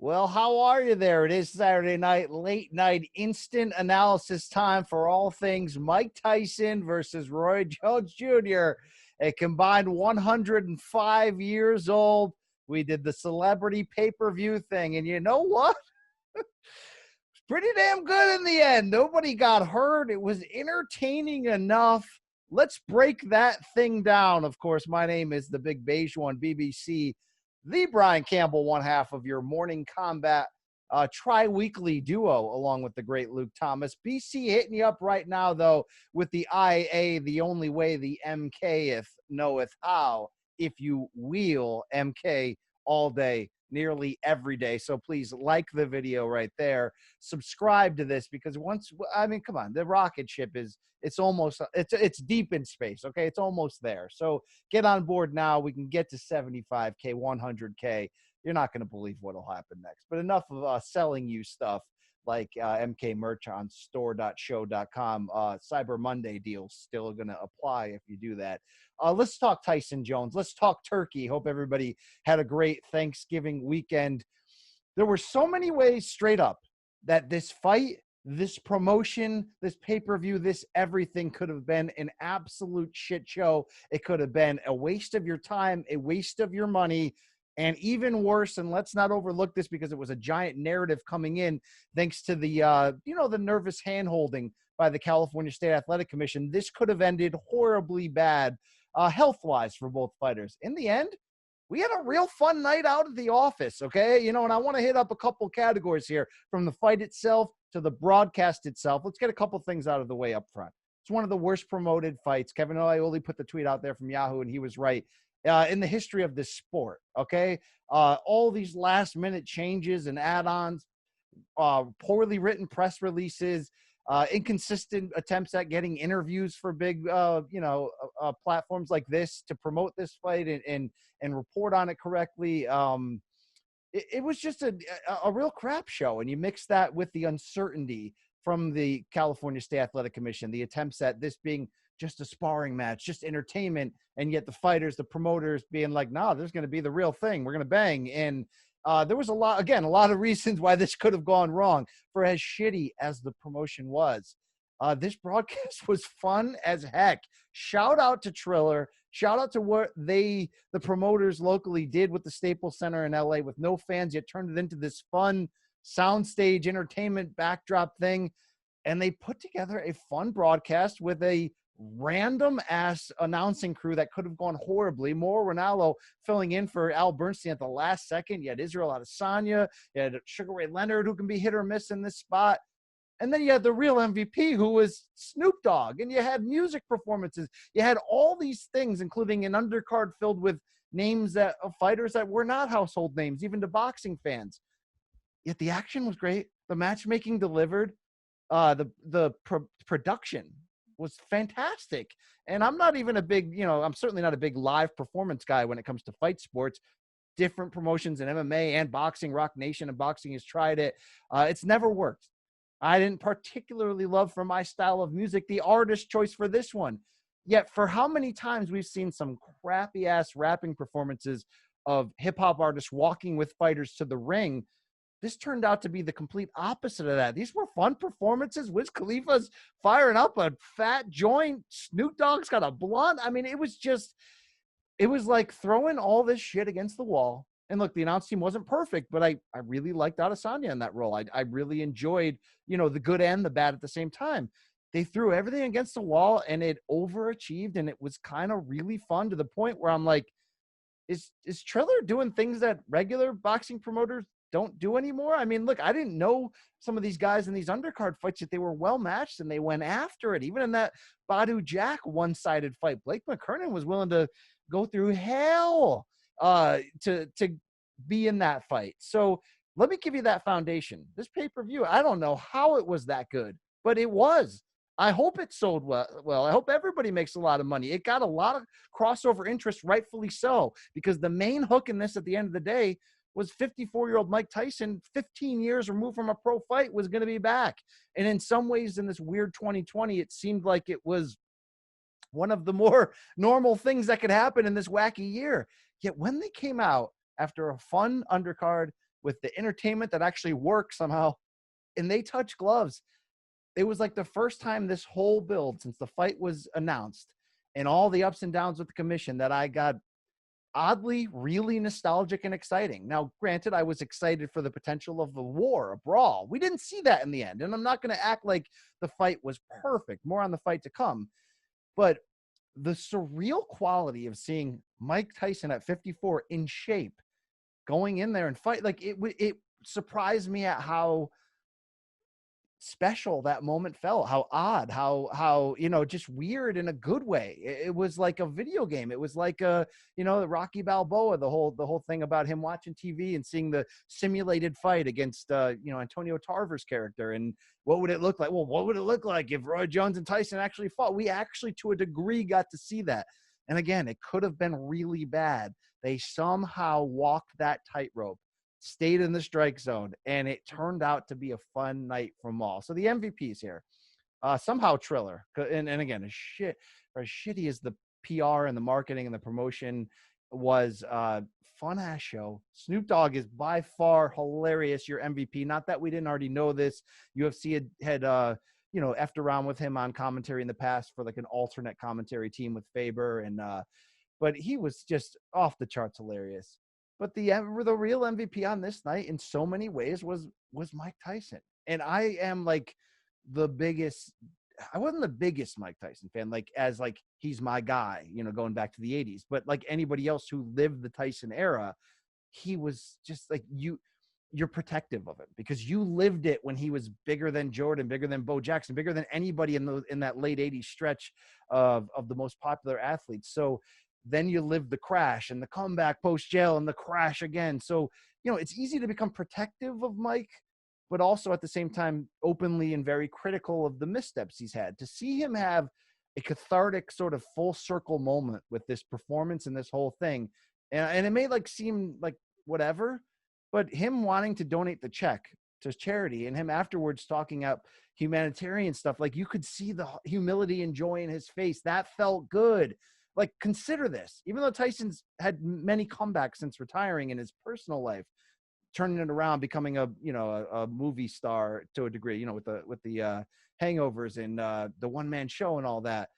Well, how are you there? It is Saturday night, late night instant analysis time for all things Mike Tyson versus Roy Jones Jr., a combined 105 years old. We did the celebrity pay-per-view thing, and you know what? It's pretty damn good in the end. Nobody got hurt. It was entertaining enough. Let's break that thing down. Of course, my name is the Big Beige One, BBC, the Brian Campbell, one half of your morning combat tri-weekly duo, along with the great Luke Thomas. BC hitting you up right now, though, with the IA, the only way the MKeth knoweth how, if you wheel MK all day, nearly every day. So please like the video right there. Subscribe to this, because come on, the rocket ship it's deep in space. Okay. It's almost there. So get on board now. We can get to 75K, 100K. You're not going to believe what'll happen next, but enough of selling you stuff like MK merch on store.show.com. Cyber Monday deals still going to apply if you do that. Let's talk Tyson Jones. Let's talk turkey. Hope everybody had a great Thanksgiving weekend. There were so many ways straight up that this fight, this promotion, this pay-per-view, this everything could have been an absolute shit show. It could have been a waste of your time, a waste of your money, and even worse, and let's not overlook this because it was a giant narrative coming in, thanks to the the nervous hand-holding by the California State Athletic Commission. This could have ended horribly bad health-wise for both fighters. In the end, we had a real fun night out at the office, okay? And I want to hit up a couple categories here, from the fight itself to the broadcast itself. Let's get a couple things out of the way up front. It's one of the worst promoted fights. Kevin Ioli put the tweet out there from Yahoo, and he was right. In the history of this sport, okay? All these last-minute changes and add-ons, poorly written press releases, inconsistent attempts at getting interviews for big, platforms like this to promote this fight and report on it correctly. It was just a real crap show, and you mix that with the uncertainty from the California State Athletic Commission, the attempts at this being just a sparring match, just entertainment, and yet the fighters, the promoters being like, nah, there's going to be the real thing. We're going to bang. And there was a lot of reasons why this could have gone wrong, for as shitty as the promotion was. This broadcast was fun as heck. Shout out to Triller. Shout out to what the promoters locally did with the Staples Center in LA with no fans, yet turned it into this fun soundstage entertainment backdrop thing. And they put together a fun broadcast with a random ass announcing crew that could have gone horribly. Mauro Ranallo filling in for Al Bernstein at the last second. You had Israel Adesanya. You had Sugar Ray Leonard, who can be hit or miss in this spot. And then you had the real MVP, who was Snoop Dogg. And you had music performances. You had all these things, including an undercard filled with names of fighters that were not household names, even to boxing fans. Yet the action was great. The matchmaking delivered. The production was fantastic. And I'm not even a big, I'm certainly not a big live performance guy when it comes to fight sports. Different promotions in MMA and boxing, Rock Nation and boxing has tried it. It's never worked. I didn't particularly love, for my style of music, the artist choice for this one. Yet for how many times we've seen some crappy ass rapping performances of hip hop artists walking with fighters to the ring, this turned out to be the complete opposite of that. These were fun performances. Wiz Khalifa's firing up a fat joint. Snoop Dogg's got a blunt. I mean, it was like throwing all this shit against the wall. And look, the announce team wasn't perfect, but I really liked Adesanya in that role. I really enjoyed, the good and the bad at the same time. They threw everything against the wall, and it overachieved, and it was kind of really fun, to the point where I'm like, is Triller doing things that regular boxing promoters don't do anymore? I mean, look, I didn't know some of these guys in these undercard fights that they were well matched, and they went after it. Even in that Badu Jack one-sided fight, Blake McKernan was willing to go through hell to be in that fight. So let me give you that foundation. This pay-per-view, I don't know how it was that good, but it was. I hope it sold well. I hope everybody makes a lot of money. It got a lot of crossover interest, rightfully so, because the main hook in this at the end of the day was 54-year-old Mike Tyson, 15 years removed from a pro fight, was going to be back. And in some ways, in this weird 2020, it seemed like it was one of the more normal things that could happen in this wacky year. Yet when they came out after a fun undercard, with the entertainment that actually works somehow, and they touch gloves. It was like the first time this whole build since the fight was announced and all the ups and downs with the commission that I got oddly really nostalgic and exciting. Now, granted, I was excited for the potential of a war, a brawl. We didn't see that in the end, and I'm not going to act like the fight was perfect. More on the fight to come. But the surreal quality of seeing Mike Tyson at 54 in shape, going in there and fight, like it surprised me at how special that moment felt, how odd, how just weird in a good way. It was like a video game. It was like Rocky Balboa, the whole thing about him watching TV and seeing the simulated fight against Antonio Tarver's character, and what would it look like? Well, what would it look like if Roy Jones and Tyson actually fought? We actually to a degree got to see that. And again, it could have been really bad. They somehow walked that tightrope, stayed in the strike zone, and it turned out to be a fun night from all. So the MVPs here, somehow Triller, and again, as shitty as the PR and the marketing and the promotion was, fun ass show. Snoop Dogg is by far hilarious, your MVP. Not that we didn't already know this. UFC had effed around with him on commentary in the past for like an alternate commentary team with Faber, and but he was just off the charts hilarious. But the real MVP on this night in so many ways was Mike Tyson. And I am like I wasn't the biggest Mike Tyson fan, like he's my guy, going back to the 80s. But like anybody else who lived the Tyson era, he was just like you're protective of him because you lived it when he was bigger than Jordan, bigger than Bo Jackson, bigger than anybody in that late 80s stretch of the most popular athletes. So then you live the crash and the comeback post jail and the crash again. So, it's easy to become protective of Mike, but also at the same time, openly and very critical of the missteps he's had. To see him have a cathartic sort of full circle moment with this performance and this whole thing. And it may seem like whatever, but him wanting to donate the check to charity and him afterwards talking up humanitarian stuff, like you could see the humility and joy in his face. That felt good. Like, consider this, even though Tyson's had many comebacks since retiring in his personal life, turning it around, becoming a movie star to a degree, with the Hangovers and the one-man show and all that.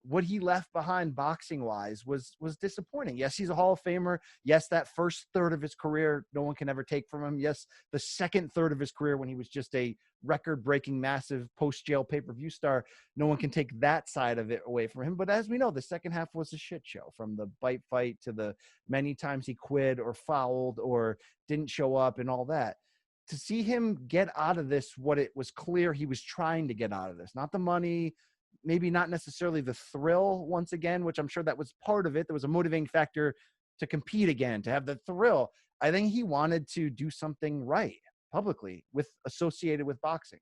What he left behind boxing wise was disappointing. Yes, he's a Hall of Famer. Yes, that first third of his career, no one can ever take from him. Yes, the second third of his career when he was just a record-breaking, massive post-jail pay-per-view star, no one can take that side of it away from him. But as we know, the second half was a shit show, from the bite fight to the many times he quit or fouled or didn't show up and all that. To see him get out of this, what it was clear he was trying to get out of this, not the money, maybe not necessarily the thrill once again, which I'm sure that was part of it. There was a motivating factor to compete again, to have the thrill. I think he wanted to do something right publicly associated with boxing.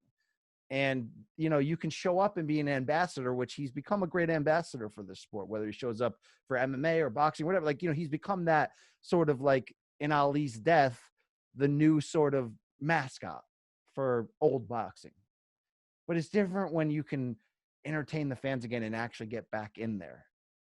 And, you can show up and be an ambassador, which he's become a great ambassador for this sport, whether he shows up for MMA or boxing, whatever. He's become that sort of like in Ali's death, the new sort of mascot for old boxing. But it's different when you can entertain the fans again and actually get back in there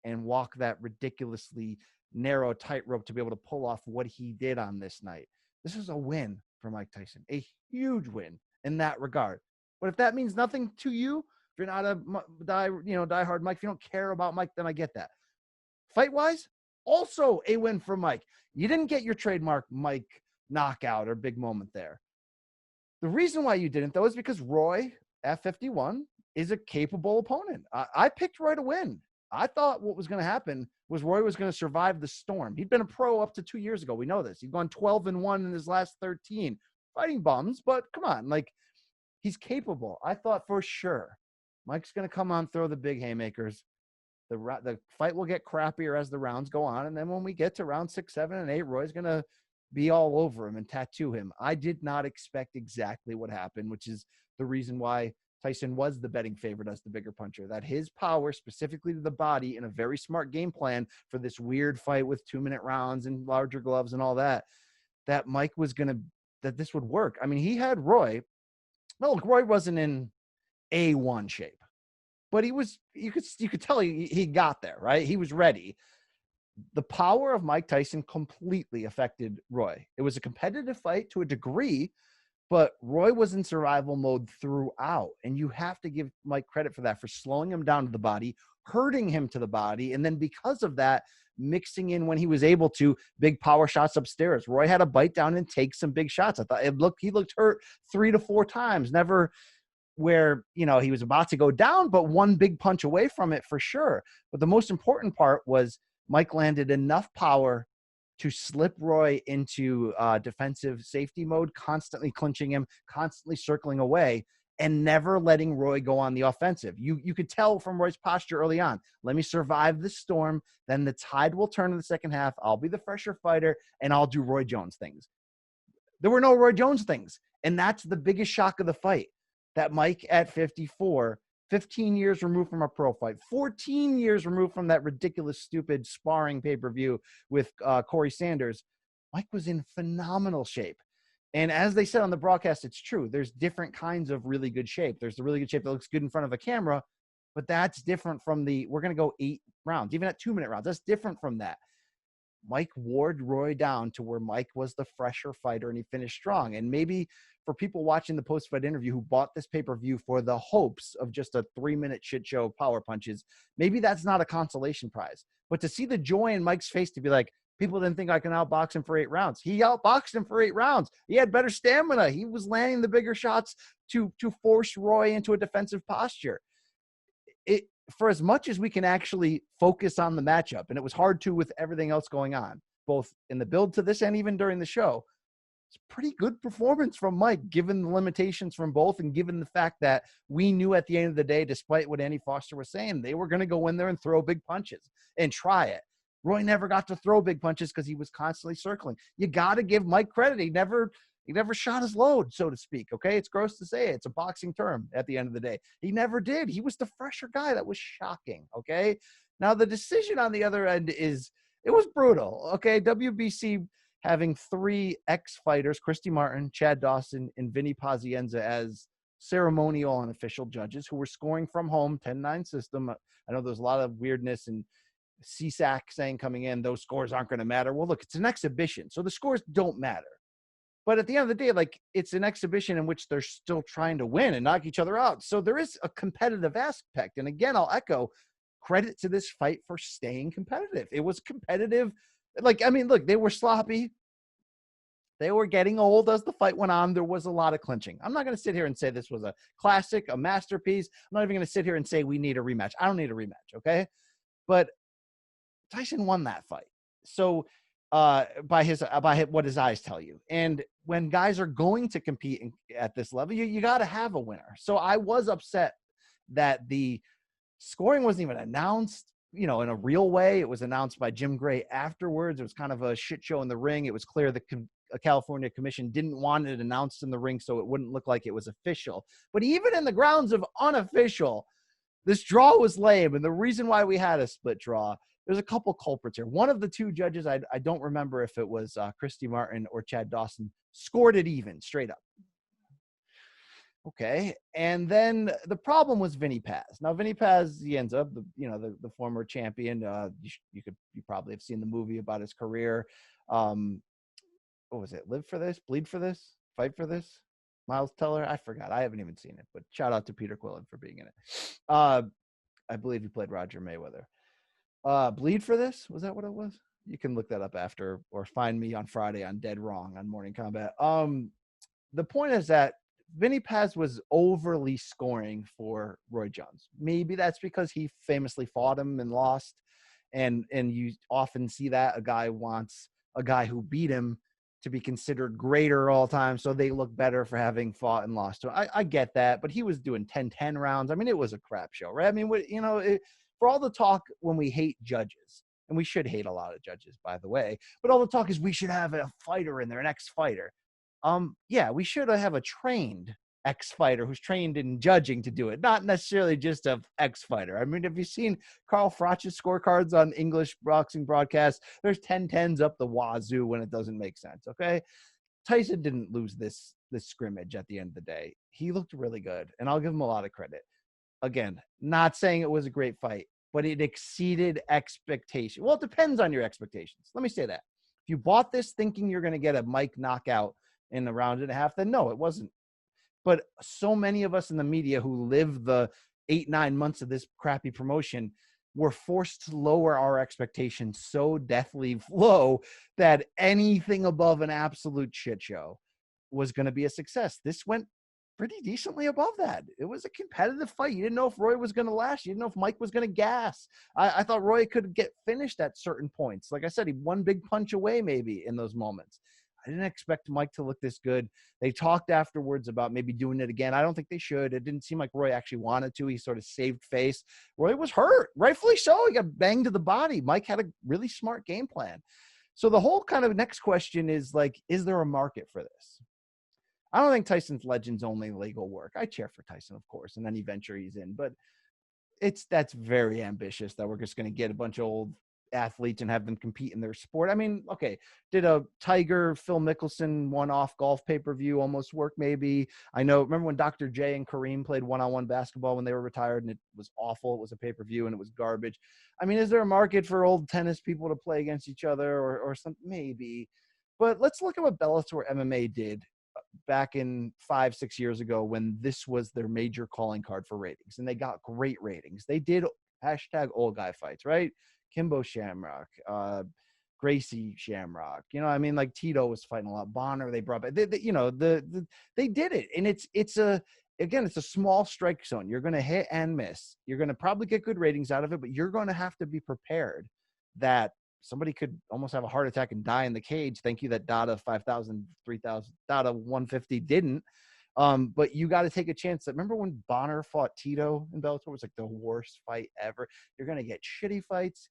and walk that ridiculously narrow tightrope to be able to pull off what he did on this night. This was a win for Mike Tyson, a huge win in that regard. But if that means nothing to you, if you're not a diehard Mike, if you don't care about Mike, then I get that. Fight-wise, also a win for Mike. You didn't get your trademark Mike knockout or big moment there. The reason why you didn't, though, is because Roy at 51 is a capable opponent. I picked Roy to win. I thought what was going to happen was Roy was going to survive the storm. He'd been a pro up to 2 years ago. We know this. He'd gone 12-1 in his last 13, fighting bums, but come on, he's capable. I thought for sure Mike's going to come on, throw the big haymakers. The fight will get crappier as the rounds go on, and then when we get to round 6, 7, and 8, Roy's going to be all over him and tattoo him. I did not expect exactly what happened, which is the reason why Tyson was the betting favorite as the bigger puncher, that his power specifically to the body in a very smart game plan for this weird fight with 2-minute rounds and larger gloves and all that Mike was that this would work. I mean, he had Roy. Well, look, Roy wasn't in A1 shape, but he was, you could tell he got there, right? He was ready. The power of Mike Tyson completely affected Roy. It was a competitive fight to a degree, but Roy was in survival mode throughout. And you have to give Mike credit for that, for slowing him down to the body, hurting him to the body. And then because of that, mixing in when he was able to big power shots upstairs. Roy had to bite down and take some big shots. I thought he looked hurt 3 to 4 times, never where, he was about to go down, but one big punch away from it for sure. But the most important part was Mike landed enough power to slip Roy into defensive safety mode, constantly clinching him, constantly circling away, and never letting Roy go on the offensive. You could tell from Roy's posture early on, let me survive this storm, then the tide will turn in the second half. I'll be the fresher fighter, and I'll do Roy Jones things. There were no Roy Jones things, and that's the biggest shock of the fight, that Mike at 54, 15 years removed from a pro fight, 14 years removed from that ridiculous, stupid sparring pay-per-view with Corey Sanders, Mike was in phenomenal shape. And as they said on the broadcast, it's true. There's different kinds of really good shape. There's the really good shape that looks good in front of a camera, but that's different from we're going to go 8 rounds, even at 2-minute rounds. That's different from that. Mike wore Roy down to where Mike was the fresher fighter, and he finished strong. And maybe for people watching the post-fight interview who bought this pay-per-view for the hopes of just a 3-minute shit show of power punches, maybe that's not a consolation prize. But to see the joy in Mike's face to be like, people didn't think I can outbox him for 8 rounds. He outboxed him for 8 rounds. He had better stamina. He was landing the bigger shots to force Roy into a defensive posture. For as much as we can actually focus on the matchup, and it was hard to with everything else going on, both in the build to this and even during the show, it's a pretty good performance from Mike, given the limitations from both and given the fact that we knew at the end of the day, despite what Andy Foster was saying, they were going to go in there and throw big punches and try it. Roy never got to throw big punches because he was constantly circling. You got to give Mike credit. He never shot his load, so to speak. Okay. It's gross to say. It's a boxing term at the end of the day. He never did. He was the fresher guy. That was shocking. Okay. Now the decision on the other end it was brutal. Okay. WBC having 3 ex-fighters, Christy Martin, Chad Dawson, and Vinny Pazienza as ceremonial and official judges who were scoring from home, 10-9 system. I know there's a lot of weirdness and CSAC saying coming in, those scores aren't going to matter. Well, look, it's an exhibition, so the scores don't matter. But at the end of the day, it's an exhibition in which they're still trying to win and knock each other out. So there is a competitive aspect. And again, I'll echo credit to this fight for staying competitive. It was competitive. Look, they were sloppy. They were getting old as the fight went on. There was a lot of clinching. I'm not going to sit here and say this was a classic, a masterpiece. I'm not even going to sit here and say we need a rematch. I don't need a rematch, okay? But Tyson won that fight. So by what his eyes tell you. And when guys are going to compete at this level, you got to have a winner. So I was upset that the scoring wasn't even announced, in a real way. It was announced by Jim Gray afterwards. It was kind of a shit show in the ring. It was clear the California Commission didn't want it announced in the ring so it wouldn't look like it was official. But even in the grounds of unofficial, this draw was lame. And the reason why we had a split draw, there's a couple culprits here. One of the 2 judges, I don't remember if it was Christy Martin or Chad Dawson, scored it even, straight up. Okay. And then the problem was Vinny Paz. Now, Vinny Paz, he ends up, the former champion. You probably have seen the movie about his career. What was it? Live for this? Bleed for this? Fight for this? Miles Teller? I forgot. I haven't even seen it, but shout out to Peter Quillen for being in it. I believe he played Roger Mayweather. Bleed for this? Was that what it was? You can look that up after or find me on Friday on Dead Wrong on Morning Combat. The point is that Vinny Paz was overly scoring for Roy Jones. Maybe that's because he famously fought him and lost. And you often see that a guy wants a guy who beat him to be considered greater all time. So they look better for having fought and lost. So I get that, but he was doing 10-10 rounds. I mean, it was a crap show, right? I mean, for all the talk when we hate judges, and we should hate a lot of judges, by the way, but all the talk is we should have a fighter in there, an ex-fighter. Yeah, we should have a trained ex-fighter who's trained in judging to do it, not necessarily just a ex-fighter. I mean, have you seen Carl Froch's scorecards on English boxing broadcasts? There's 10-10s up the wazoo when it doesn't make sense, okay? Tyson didn't lose this scrimmage at the end of the day. He looked really good, and I'll give him a lot of credit. Again, not saying it was a great fight. but it exceeded expectation. Well, it depends on your expectations. Let me say that. If you bought this thinking you're going to get a Mike knockout in a round and a half, then no, it wasn't. But so many of us in the media who live the 8-9 months of this crappy promotion were forced to lower our expectations so deathly low that anything above an absolute shit show was going to be a success. This went pretty decently above that. It was a competitive fight. You didn't know if Roy was going to last. You didn't know if Mike was going to gas. I thought Roy could get finished at certain points. Like I said, he one big punch away maybe in those moments. I didn't expect Mike to look this good. They talked afterwards about maybe doing it again. I don't think they should. It didn't seem like Roy actually wanted to. He sort of saved face. Roy was hurt, rightfully so. He got banged to the body. Mike had a really smart game plan. So the whole kind of next question is like, is there a market for this? I don't think Tyson's Legends only legal work. I cheer for Tyson, of course, in any venture he's in, but that's very ambitious that we're just going to get a bunch of old athletes and have them compete in their sport. I mean, okay, did a Tiger Phil Mickelson one-off golf pay-per-view almost work? Maybe. I know. Remember when Dr. J and Kareem played one-on-one basketball when they were retired, and it was awful. It was a pay-per-view and it was garbage. I mean, is there a market for old tennis people to play against each other or something? Maybe. But let's look at what Bellator MMA did back in 5-6 years ago when this was their major calling card for ratings, and they got great ratings. They did hashtag old guy fights, right? Kimbo Shamrock, Gracie Shamrock, you know, I mean, like Tito was fighting a lot. Bonner, they brought back, they did it. And it's a small strike zone. You're going to hit and miss. You're going to probably get good ratings out of it, but you're going to have to be prepared that somebody could almost have a heart attack and die in the cage. Thank you that Dada 5,000, 3,000, Dada 150 didn't. But you got to take a chance. Remember when Bonner fought Tito in Bellator? It was like the worst fight ever. You're going to get shitty fights,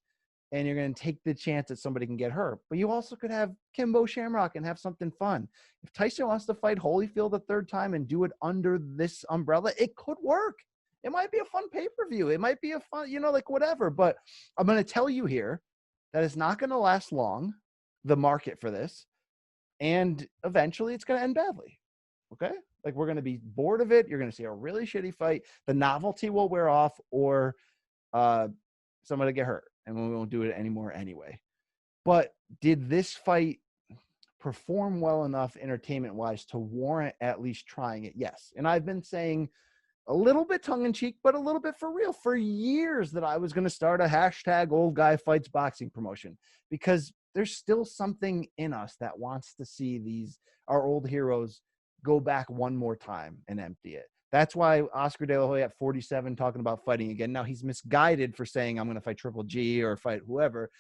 and you're going to take the chance that somebody can get hurt. But you also could have Kimbo Shamrock and have something fun. If Tyson wants to fight Holyfield a third time and do it under this umbrella, it could work. It might be a fun pay-per-view. It might be a fun, like whatever. But I'm going to tell you here that it's not going to last long, the market for this. And eventually it's going to end badly. Okay? Like, we're going to be bored of it. You're going to see a really shitty fight. The novelty will wear off, or somebody get hurt, and we won't do it anymore anyway. But did this fight perform well enough entertainment-wise to warrant at least trying it? Yes. And I've been saying a little bit tongue-in-cheek, but a little bit for real for years that I was going to start a hashtag old guy fights boxing promotion, because there's still something in us that wants to see our old heroes go back one more time and empty it. That's why Oscar De La Hoya at 47 talking about fighting again. Now he's misguided for saying I'm going to fight Triple G or fight whoever,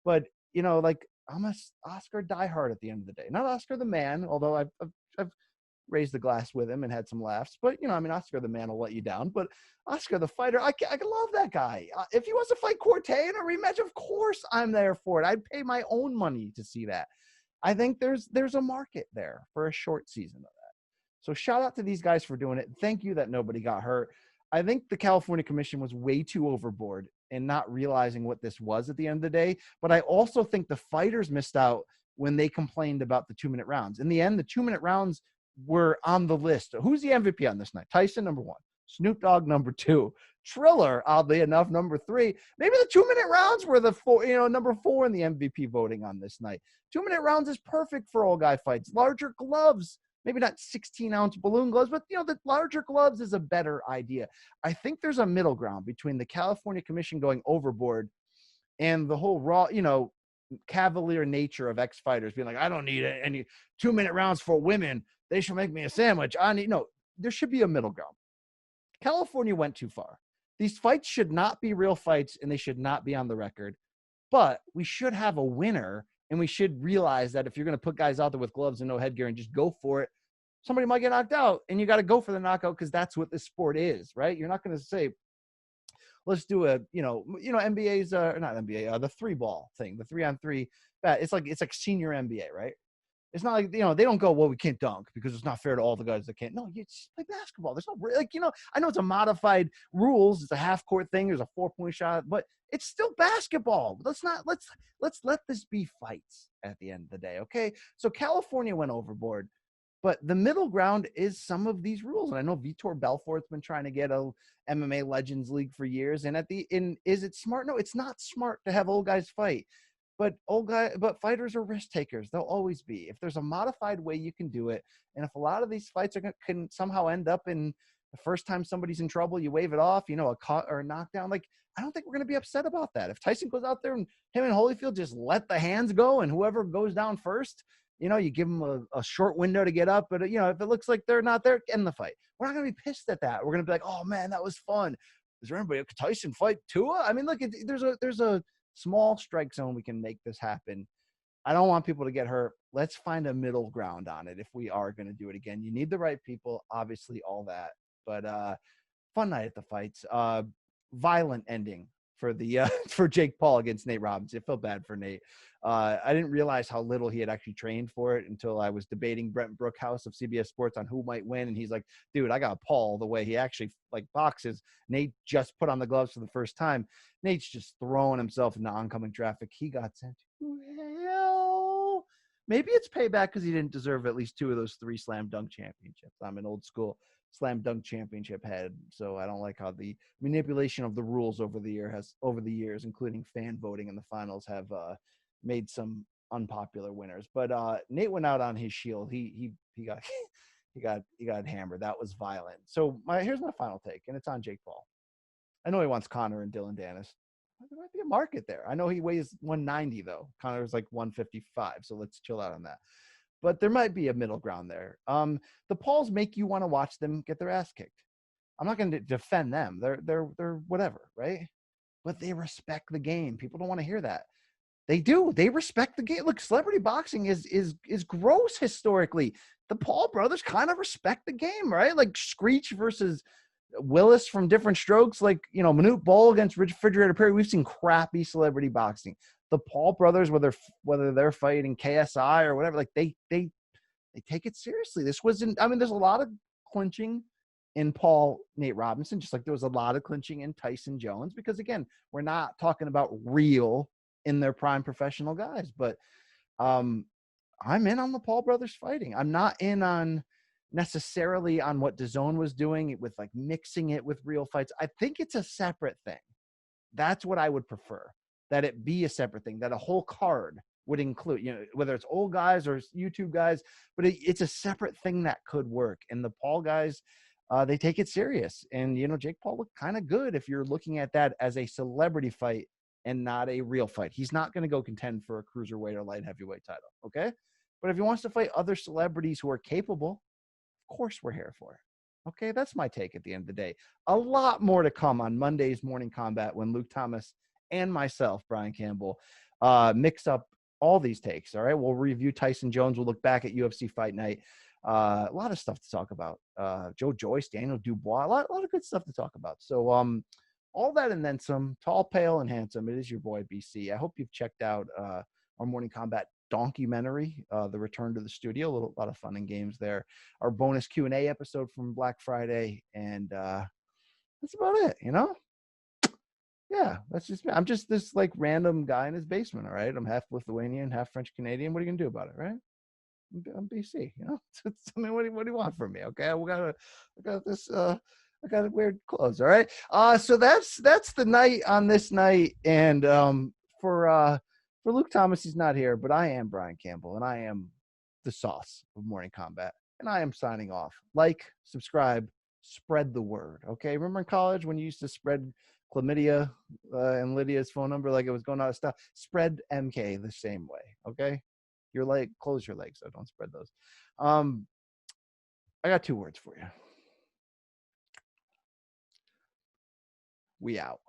but like, I'm a Oscar diehard at the end of the day. Not Oscar the man, although I've raised the glass with him and had some laughs. But Oscar the man will let you down. But Oscar the fighter, I love that guy. If he wants to fight Corte in a rematch, of course I'm there for it. I'd pay my own money to see that. I think there's a market there for a short season of that. So shout out to these guys for doing it. Thank you that nobody got hurt. I think the California Commission was way too overboard in not realizing what this was at the end of the day. But I also think the fighters missed out when they complained about the 2-minute rounds. In the end, the 2-minute rounds were on the list. Who's the MVP on this night? Tyson, number 1. Snoop Dogg, number 2. Triller, oddly enough, number 3. Maybe the 2-minute rounds were the number 4 in the MVP voting on this night. 2-minute rounds is perfect for old guy fights. Larger gloves. Maybe not 16-ounce balloon gloves, but, the larger gloves is a better idea. I think there's a middle ground between the California Commission going overboard and the whole raw, cavalier nature of ex-fighters being like, I don't need any 2-minute rounds for women. They should make me a sandwich. There should be a middle ground. California went too far. These fights should not be real fights, and they should not be on the record. But we should have a winner. And we should realize that if you're going to put guys out there with gloves and no headgear and just go for it, somebody might get knocked out, and you got to go for the knockout, because that's what this sport is, right? You're not going to say, let's do a, NBA's, not NBA, the 3-ball thing, the 3-on-3. It's like senior NBA, right? It's not like, they don't go, well, we can't dunk because it's not fair to all the guys that can't. No, you just play basketball. There's no, I know it's a modified rules. It's a half-court thing. There's a 4-point shot, but it's still basketball. Let's let this be fights at the end of the day, okay? So California went overboard. But the middle ground is some of these rules. And I know Vitor Belfort's been trying to get a MMA Legends League for years. And is it smart? No, it's not smart to have old guys fight. But fighters are risk takers. They'll always be. If there's a modified way you can do it, and if a lot of these fights can somehow end up in the first time somebody's in trouble, you wave it off, a cut or a knockdown. Like, I don't think we're going to be upset about that. If Tyson goes out there and him and Holyfield just let the hands go, and whoever goes down first, you give them a short window to get up. But, if it looks like they're not there, end the fight. We're not going to be pissed at that. We're going to be like, oh, man, that was fun. Is there anybody? Could Tyson fight Tua? I mean, look, there's a small strike zone we can make this happen. I don't want people to get hurt. Let's find a middle ground on it if we are going to do it again. You need the right people, obviously, all that. But fun night at the fights. Violent ending for the for Jake Paul against Nate Robinson. It felt bad for Nate. I didn't realize how little he had actually trained for it until I was debating Brent Brookhouse of CBS Sports on who might win, and he's like, "Dude, I got Paul the way he actually boxes." Nate just put on the gloves for the first time. Nate's just throwing himself into oncoming traffic. He got sent to hell. Maybe it's payback because he didn't deserve at least 2 of those 3 slam dunk championships. I'm an old school slam dunk championship head, so I don't like how the manipulation of the rules over the years, including fan voting in the finals, have made some unpopular winners. But Nate went out on his shield. He got he got hammered. That was violent. So here's my final take, and it's on Jake Paul. I know he wants Conor and Dylan Dennis. There might be a market there. I know he weighs 190 though. Conor's like 155, so let's chill out on that. But there might be a middle ground there. The Pauls make you want to watch them get their ass kicked. I'm not going to defend them. They're whatever, right? But they respect the game. People don't want to hear that. They do. They respect the game. Look, celebrity boxing is gross historically. The Paul brothers kind of respect the game, right? Like Screech versus Willis from Different Strokes, like, Manute Bol against Refrigerator Perry. We've seen crappy celebrity boxing. The Paul brothers, whether they're fighting KSI or whatever, like they take it seriously. This wasn't. I mean, there's a lot of clinching in Paul Nate Robinson, just like there was a lot of clinching in Tyson Jones, because again, we're not talking about real in their prime professional guys. But I'm in on the Paul brothers fighting. I'm not in on necessarily on what DAZN was doing with like mixing it with real fights. I think it's a separate thing. That's what I would prefer, that it be a separate thing, that a whole card would include, whether it's old guys or YouTube guys, but it's a separate thing that could work. And the Paul guys, they take it serious. And, Jake Paul looked kind of good if you're looking at that as a celebrity fight and not a real fight. He's not going to go contend for a cruiserweight or light heavyweight title, okay? But if he wants to fight other celebrities who are capable, of course we're here for it. Okay, that's my take at the end of the day. A lot more to come on Monday's Morning Combat when Luke Thomas and myself, Brian Campbell, mix up all these takes, all right? We'll review Tyson Jones. We'll look back at UFC Fight Night. A lot of stuff to talk about. Joe Joyce, Daniel Dubois, a lot of good stuff to talk about. So all that and then some. Tall, pale, and handsome. It is your boy, BC. I hope you've checked out our Morning Combat documentary, The Return to the Studio. A lot of fun and games there. Our bonus Q&A episode from Black Friday. And that's about it, Yeah, that's just me. I'm just this like random guy in his basement, all right? I'm half Lithuanian, half French Canadian. What are you going to do about it, right? I'm BC, I mean, what do you want from me? Okay, I got weird clothes. All right. So that's the night on this night. And for Luke Thomas, he's not here, but I am Brian Campbell, and I am the sauce of Morning Combat, and I am signing off. Like, subscribe, spread the word. Okay. Remember in college when you used to spread chlamydia and Lydia's phone number like it was going out of stuff? Spread MK the same way. Okay. Your leg, close your legs, so don't spread those. I got 2 words for you. We out.